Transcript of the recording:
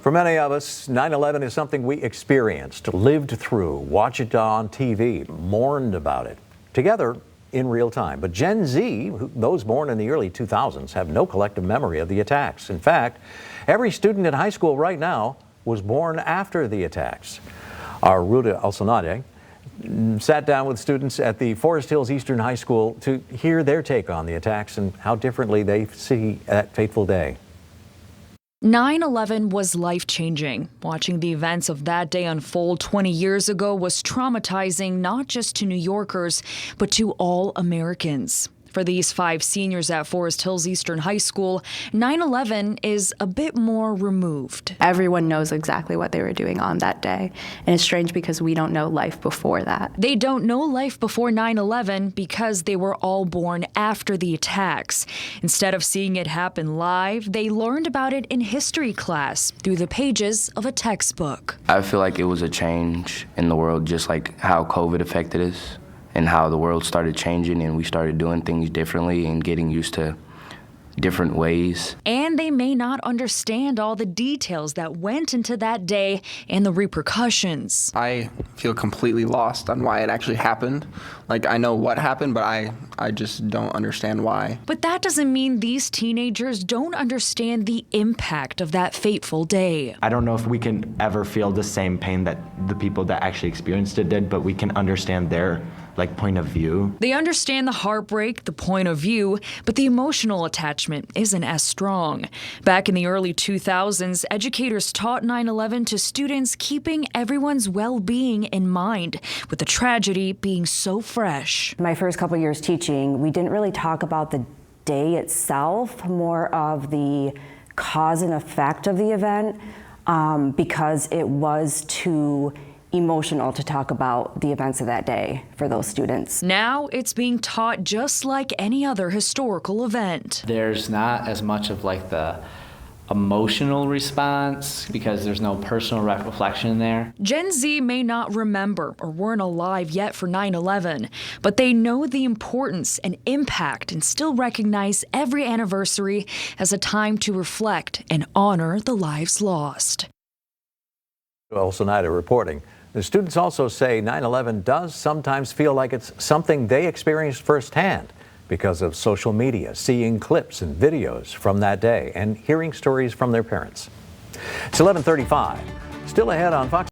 For many of us, 9/11 is something we experienced, lived through, watched it on TV, mourned about it, together in real time. But Gen Z, those born in the early 2000s, have no collective memory of the attacks. In fact, every student in high school right now was born after the attacks. Our Ruta Alsanade sat down with students at the Forest Hills Eastern High School to hear their take on the attacks and how differently they see that fateful day. 9/11 was life-changing. Watching the events of that day unfold 20 years ago was traumatizing not just to New Yorkers, but to all Americans. For these 5 seniors at Forest Hills Eastern High School, 9/11 is a bit more removed. Everyone knows exactly what they were doing on that day. And it's strange because we don't know life before that. They don't know life before 9/11 because they were all born after the attacks. Instead of seeing it happen live, they learned about it in history class through the pages of a textbook. I feel like it was a change in the world, just like how COVID affected us and how the world started changing and we started doing things differently and getting used to different ways. And they may not understand all the details that went into that day and the repercussions. I feel completely lost on why it actually happened. Like, I know what happened, but I just don't understand why. But that doesn't mean these teenagers don't understand the impact of that fateful day. I don't know if we can ever feel the same pain that the people that actually experienced it did, but we can understand their point of view. They understand the heartbreak, the point of view, but the emotional attachment isn't as strong. Back in the early 2000s, educators taught 9/11 to students, keeping everyone's well-being in mind, with the tragedy being so fresh. My first couple years teaching, we didn't really talk about the day itself, more of the cause and effect of the event, because it was too emotional to talk about the events of that day for those students. Now it's being taught just like any other historical event. There's not as much of the emotional response because there's no personal reflection there. Gen Z may not remember or weren't alive yet for 9/11, but they know the importance and impact and still recognize every anniversary as a time to reflect and honor the lives lost. Alsanade reporting. The students also say 9/11 does sometimes feel like it's something they experienced firsthand because of social media, seeing clips and videos from that day and hearing stories from their parents. It's 11:35. Still ahead on Fox.